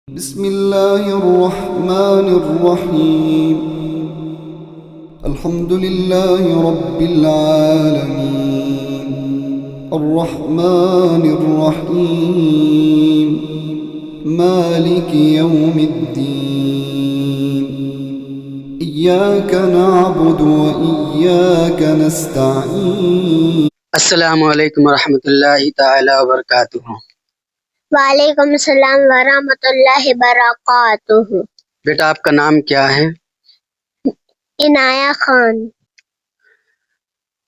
بسم الله الرحمن الرحيم الحمد لله رب العالمين الرحمن الرحيم مالك يوم الدين إياك نعبد وإياك نستعين. السلام علیکم ورحمۃ اللہ تعالی وبرکاتہ۔ وعلیکم السلام ورحمۃ اللہ وبرکاتہ۔ بیٹا آپ کا نام کیا ہے؟ عنایہ خان۔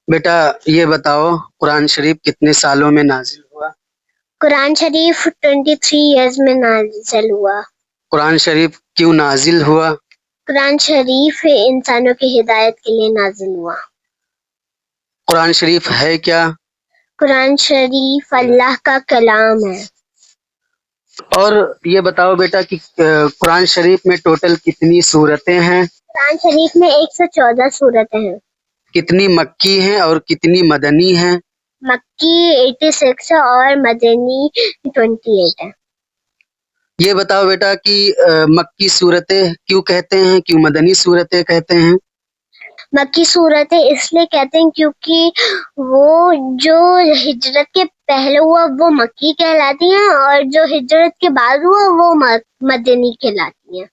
بیٹا یہ بتاؤ قرآن شریف کتنے سالوں میں نازل ہوا؟ قرآن شریف 23 ایئرز میں نازل ہوا۔ قرآن شریف کیوں نازل ہوا؟ قرآن شریف انسانوں کی ہدایت کے لیے نازل ہوا۔ قرآن شریف ہے کیا؟ قرآن شریف اللہ کا کلام ہے۔ اور یہ بتاؤ بیٹا کہ قرآن شریف میں ٹوٹل کتنی سورتیں ہیں؟ قرآن شریف میں 114 سورتیں ہیں۔ کتنی مکی ہیں اور کتنی مدنی ہیں؟ مکی 86 اور مدنی 28 ہے۔ یہ بتاؤ بیٹا کہ مکی سورتیں کیوں کہتے ہیں، کیوں مدنی سورتیں کہتے ہیں؟ مکی صورتیں اس لیے کہتے ہیں کیونکہ وہ جو ہجرت کے پہلے ہوا وہ مکی کہلاتی ہیں، اور جو ہجرت کے بعد ہوا وہ مدنی کہلاتی ہیں۔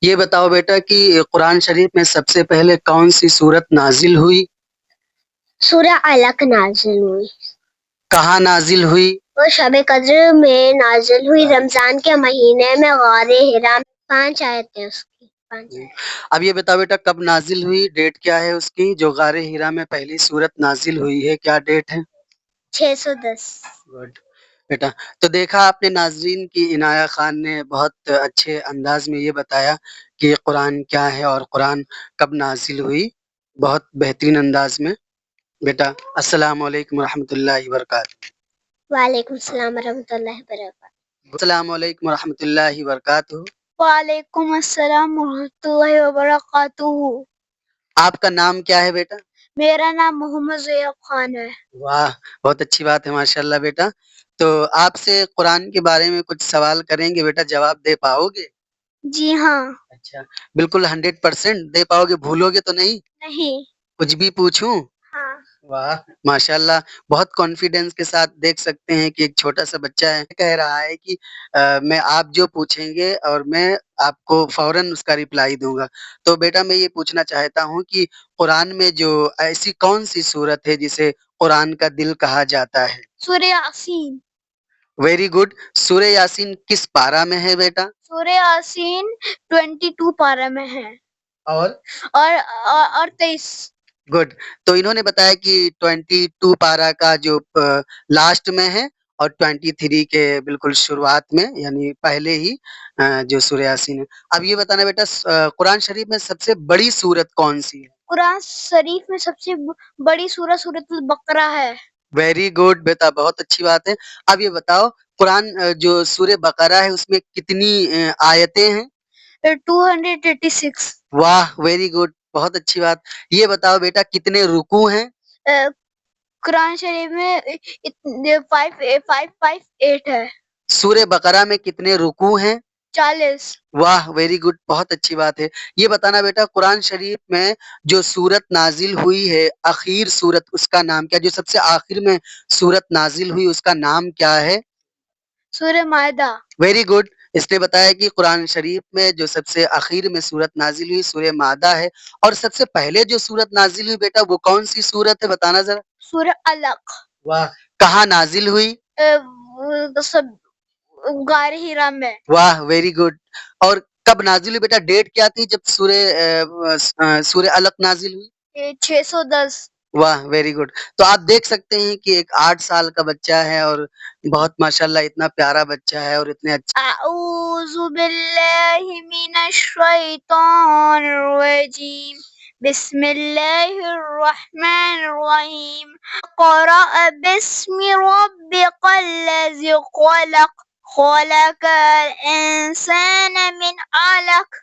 یہ بتاؤ بیٹا کہ قرآن شریف میں سب سے پہلے کون سی سورت نازل ہوئی؟ سورہ علق نازل ہوئی۔ کہاں نازل ہوئی؟ وہ شب قدر میں نازل ہوئی، رمضان کے مہینے میں، غار حرا میں۔ 5 آیتیں اس کی، 5 آیتیں۔ اب یہ بتاؤ بیٹا کب نازل ہوئی، ڈیٹ کیا ہے اس کی؟ جو غار حرا میں پہلی سورت نازل ہوئی ہے کیا ڈیٹ ہے؟ 610۔ گڈ بیٹا، تو دیکھا آپ نے ناظرین کی عنایہ خان نے بہت اچھے انداز میں یہ بتایا کہ قرآن کیا ہے اور قرآن کب نازل ہوئی، بہت بہترین انداز میں۔ بیٹا السلام علیکم ورحمۃ اللہ وبرکاتہ۔ وعلیکم السلام ورحمۃ اللہ وبرکاتہ۔ السلام علیکم ورحمۃ اللہ وبرکاتہ۔ وعلیکم السلام ورحمۃ اللہ وبرکاتہ۔ آپ کا نام کیا ہے بیٹا؟ میرا نام محمد زیب خان ہے۔ واہ، بہت اچھی بات ہے ماشاء اللہ بیٹا۔ تو آپ سے قرآن کے بارے میں کچھ سوال کریں گے بیٹا، جواب دے پاؤ گے؟ جی ہاں۔ اچھا، بالکل 100% دے پاؤ گے، بھولو گے تو نہیں؟ نہیں۔ کچھ بھی پوچھوں؟ ہاں۔ واہ ماشاء اللہ، بہت کانفیڈینس کے ساتھ دیکھ سکتے ہیں کہ ایک چھوٹا سا بچہ ہے، کہہ رہا ہے کہ میں آپ جو پوچھیں گے اور میں آپ کو فوراً اس کا رپلائی دوں گا۔ تو بیٹا میں یہ پوچھنا چاہتا ہوں کہ قرآن میں جو ایسی کون سی سورت ہے جسے قرآن کا دل کہا جاتا ہے؟ سورہ یاسین۔ Very good. سورہ یاسین کس پارہ میں ہے بیٹا؟ سورہ یاسین 22 پارہ میں ہے، اور 23۔ گڈ۔ تو انہوں نے بتایا کہ 22 پارہ کا جو لاسٹ میں ہے اور 23 کے بالکل شروعات میں، یعنی پہلے ہی جو سورہ یاسین ہے۔ اب یہ بتانا بیٹا قرآن شریف میں سب سے بڑی سورت کون سی ہے؟ قرآن شریف میں سب سے بڑی سورت سورۃ البقرہ ہے۔ ویری گڈ بیٹا، بہت اچھی بات ہے۔ اب یہ بتاؤ قرآن جو سورہ بقرہ ہے اس میں کتنی آیتیں ہیں؟ 286۔ واہ ویری گڈ، بہت اچھی بات۔ یہ بتاؤ بیٹا کتنے رکوع ہیں؟ قرآن شریف میں 558 ہے۔ سورہ بقرہ میں کتنے رکوع ہیں؟ 40۔ واہ ویری گڈ، بہت اچھی بات ہے۔ یہ بتانا بیٹا قرآن شریف میں جو سورت نازل ہوئی ہے، اخیر سورت، اس کا نام کیا؟ جو سب سے آخر میں سورت نازل ہوئی اس کا نام کیا ہے؟ سورہ مائدہ۔ Very good. اس نے بتایا کہ قرآن شریف میں جو سب سے آخر میں سورت نازل ہوئی سورہ مائدہ ہے، اور سب سے پہلے جو سورت نازل ہوئی بیٹا وہ کون سی سورت ہے بتانا ذرا؟ سورہ علق۔ واہ، کہاں نازل ہوئی؟ غار حرا میں۔ واہ ویری گڈ۔ اور کب نازل ہوئی بیٹا؟ ڈیٹ کیا تھی جب سورہ علق نازل ہوئی؟ 610۔ واہ ویری گڈ۔ تو آپ دیکھ سکتے ہیں کہ ایک 8 سال کا بچہ ہے اور بہت ماشاءاللہ اتنا پیارا بچہ ہے اور اتنے اچھا۔ اعوذ باللہ من الشیطان الرجیم، بسم اللہ الرحمن الرحیم۔ اقرأ باسم ربک الذی خلق، خلق الانسان من علق،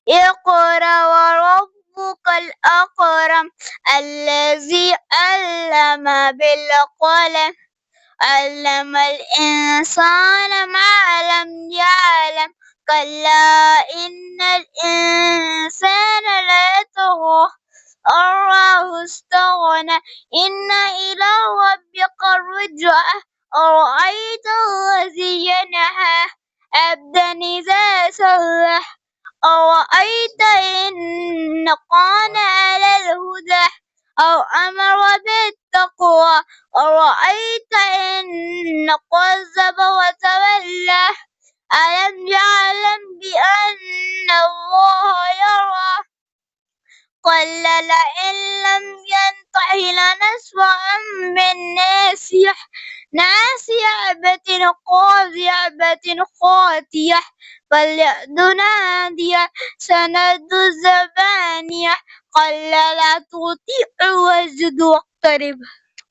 اقرأ وربک الاکرم الذی علم بالقلم، علم الانسان ما لم كلا إن الإنسان ليطغى أن رآه استغنى إن إلى ربك الرجعى أرأيت الذي ينهى عبدا إذا صلى أرأيت إن كان على الهدى أو أمر بالتقوى أرأيت إن كذب وتولى ألم يعلم بأن الله يرى كلا لئن لم ينته لنسفعا بالناصية ناصية قاذية خاطية فليدع نادية سندع الزبانية كلا لا تطيعه واسجد واقترب.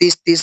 30-30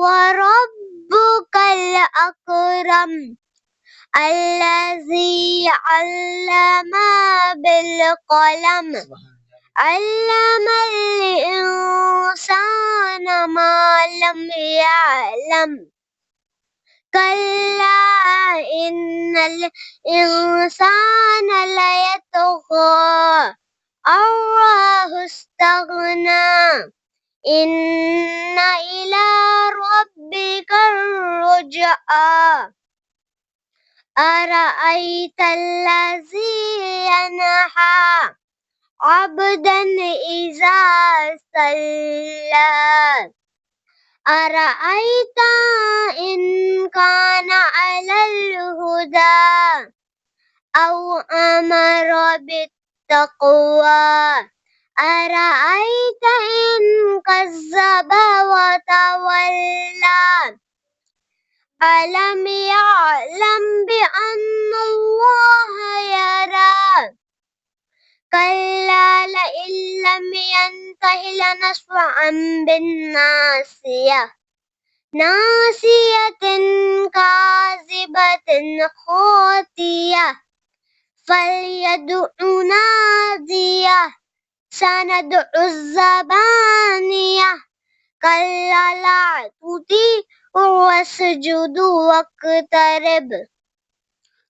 وَرَبُّكَ الْأَكْرَمُ الَّذِي عَلَّمَ بِالْقَلَمِ عَلَّمَ الْإِنسَانَ مَا لَمْ يَعْلَمْ كَلَّا إِنَّ الْإِنسَانَ لَيَطْغَىٰ أَن رَّآهُ اسْتَغْنَىٰ إِنَّ إِلَىٰ رَبِّكَ الرُّجْعَىٰ أَرَأَيْتَ الَّذِي يَنْهَىٰ عَبْدًا إِذَا صَلَّىٰ أَرَأَيْتَ إِن كَانَ عَلَى الْهُدَىٰ أَوْ أَمَرَ بِالتَّقْوَىٰ أَرَأَيْتَ إِن كَذَّبَ وَتَوَلَّىٰ أَلَمْ يَعْلَمْ بِأَنَّ اللَّهَ يَرَىٰ كَلَّا لَئِن لَّمْ يَنتَهِ لَنَسْفَعًا بِالنَّاصِيَةِ نَاصِيَةٍ كَاذِبَةٍ خَاطِئَةٍ فَلْيَدْعُ نَادِيَهُ سَنَدْعُ الزَّبَانِيَةَ كَلَّا لَا تُطِعْهُ وَاسْجُدْ وَاقْتَرِب۔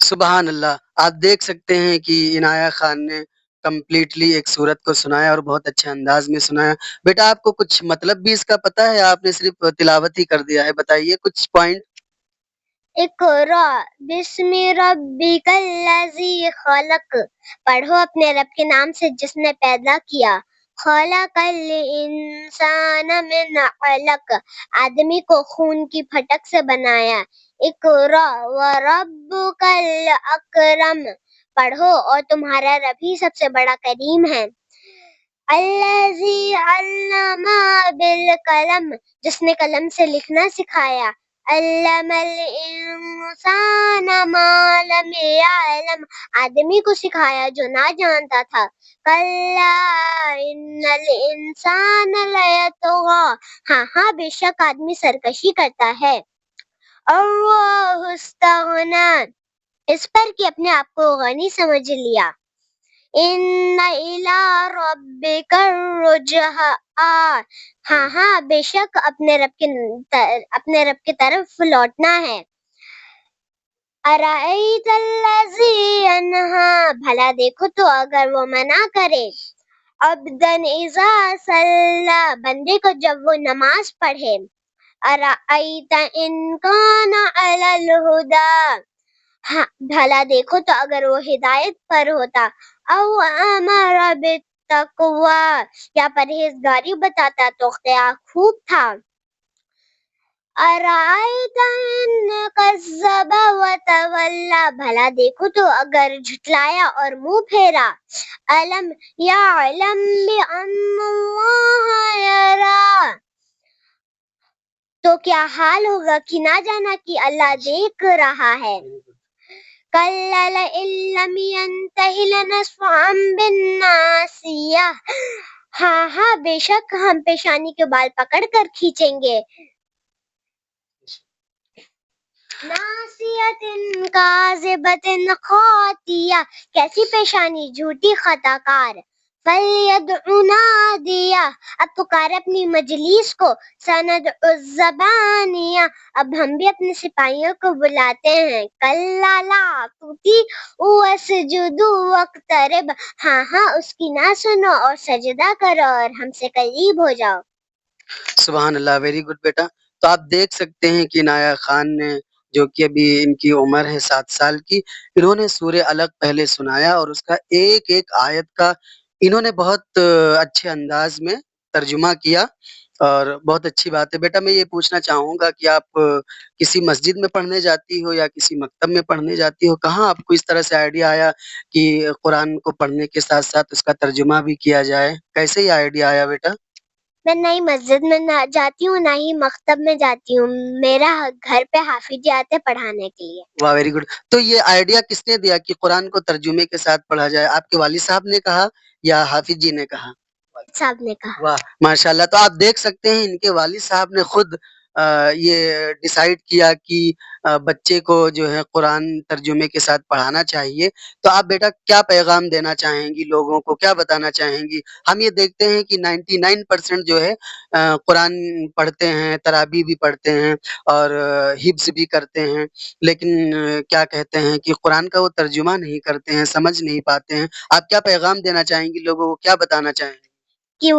سبحان اللہ، آپ دیکھ سکتے ہیں کہ عنایہ خان نے کمپلیٹلی ایک سورت کو سنایا اور بہت اچھے انداز میں سنایا۔ بیٹا آپ کو کچھ مطلب بھی اس کا پتہ ہے، آپ نے صرف تلاوت ہی کر دیا ہے؟ بتائیے کچھ پوائنٹ۔ اقرا بسم ربک الذی خلق، پڑھو اپنے رب کے نام سے جس نے پیدا کیا۔ خلق الانسان من علق، آدمی کو خون کی پھٹک سے بنایا۔ اقرا وربک الاکرم، پڑھو اور تمہارا رب ہی سب سے بڑا کریم ہے۔ الذی علم بالقلم، جس نے قلم سے لکھنا سکھایا۔ علم الانسان ما لم يعلم، آدمی کو سکھایا جو نہ جانتا تھا۔ کلا ان الانسان لیطغی، ہاں بے شک آدمی سرکشی کرتا ہے۔ اللہ استغنی، اس پر کہ اپنے آپ کو غنی سمجھ لیا۔ ان الی ربک الرجعی، ہاں بے شک اپنے رب کی طرف لوٹنا ہے۔ ارأیت الذی ینہی، بھلا دیکھو تو اگر وہ منع کرے۔ عبدا اذا صلی، بندے کو جب وہ نماز پڑھے۔ ارأیت ان کان علی الہدی، بھلا دیکھو تو اگر وہ ہدایت پر ہوتا۔ او امر بالتقوی، یا پرہیزگاری بتاتا تو کیا خوب تھا۔ ارأیت ان کذب وتولی، بھلا دیکھو تو اگر جھٹلایا اور منہ پھیرا۔ الم یعلم بأن اللہ یری، تو کیا حال ہوگا کہ نہ جانا کہ اللہ دیکھ رہا ہے۔ کلا لئن لم ینتہ لنسفعا بالناصیہ، ہاں بے شک ہم پیشانی کے بال پکڑ کر کھینچیں گے۔ ناصیۃ کاذبۃ خاطیہ، کیسی پیشانی جھوٹی خطا کار۔ فلیدع نادیہ، اب پکار اپنی مجلس کو۔ سندع الزبانیہ، اب ہم بھی اپنے سپاہیوں کو بلاتے ہیں۔ کلا لا تطیعہ واسجد واقترب، ہاں اس کی نہ سنو اور سجدہ کرو اور ہم سے قریب ہو جاؤ۔ سبحان اللہ، ویری گڈ بیٹا۔ تو آپ دیکھ سکتے ہیں کہ عنایہ خان نے، جو کہ ابھی ان کی عمر ہے 7 سال کی، انہوں نے سورہ علق پہلے سنایا اور اس کا ایک ایک آیت کا انہوں نے بہت اچھے انداز میں ترجمہ کیا، اور بہت اچھی بات ہے۔ بیٹا میں یہ پوچھنا چاہوں گا کہ آپ کسی مسجد میں پڑھنے جاتی ہو یا کسی مکتب میں پڑھنے جاتی ہو؟ کہاں آپ کو اس طرح سے آئیڈیا آیا کہ قرآن کو پڑھنے کے ساتھ ساتھ اس کا ترجمہ بھی کیا جائے؟ کیسے یہ آئیڈیا آیا بیٹا؟ میں نہ ہی مسجد میں جاتی ہوں نہ ہی مکتب میں جاتی ہوں، میرا گھر پہ حافظ جی آتے پڑھانے کے لیے۔ واہ، ویری گڈ۔ تو یہ آئیڈیا کس نے دیا کہ قرآن کو ترجمے کے ساتھ پڑھا جائے؟ آپ کے والد صاحب نے کہا یا حافظ جی نے کہا؟ صاحب نے کہا۔ واہ ماشاء اللہ۔ تو آپ دیکھ سکتے ہیں ان کے والد صاحب نے خود یہ ڈیسائیڈ کیا کہ بچے کو جو ہے قرآن ترجمے کے ساتھ پڑھانا چاہیے، تو آپ بیٹا کیا پیغام دینا چاہیں گی لوگوں کو، کیا بتانا چاہیں گی؟ ہم یہ دیکھتے ہیں کہ 99% جو ہے قرآن پڑھتے ہیں، تراویح بھی پڑھتے ہیں اور حفظ بھی کرتے ہیں، لیکن کیا کہتے ہیں کہ قرآن کا وہ ترجمہ نہیں کرتے ہیں، سمجھ نہیں پاتے ہیں۔ آپ کیا پیغام دینا چاہیں گی لوگوں کو، کیا بتانا چاہیں گی؟ کہ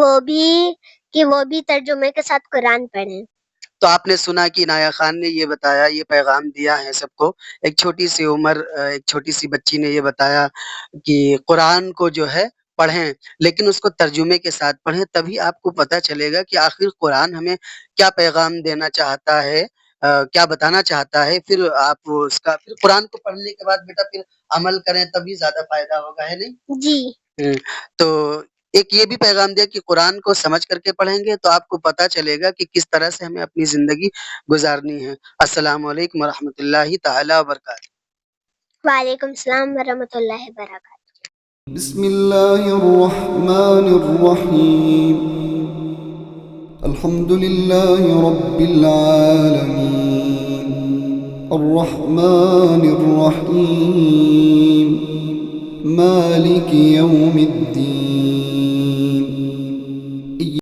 وہ بھی ترجمے کے ساتھ قرآن پڑھیں۔ تو آپ نے سنا کہ عنایہ خان نے یہ بتایا، یہ پیغام دیا ہے سب کو، ایک چھوٹی سی عمر ایک چھوٹی سی بچی نے یہ بتایا کہ قرآن کو جو ہے پڑھیں، لیکن اس کو ترجمے کے ساتھ پڑھیں، تبھی آپ کو پتہ چلے گا کہ آخر قرآن ہمیں کیا پیغام دینا چاہتا ہے، کیا بتانا چاہتا ہے۔ پھر آپ اس کا پھر قرآن کو پڑھنے کے بعد بیٹا پھر عمل کریں، تبھی زیادہ فائدہ ہوگا، ہے نہیں؟ جی تو ایک یہ بھی پیغام دیا کہ قرآن کو سمجھ کر کے پڑھیں گے تو آپ کو پتہ چلے گا کہ کس طرح سے ہمیں اپنی زندگی گزارنی ہے۔ السلام علیکم ورحمۃ اللہ تعالی وبرکاتہ۔ وعلیکم السلام ورحمۃ اللہ وبرکاتہ۔ بسم اللہ الرحمن الرحیم الحمد للہ رب العالمین الرحمن الرحیم مالک یوم الدین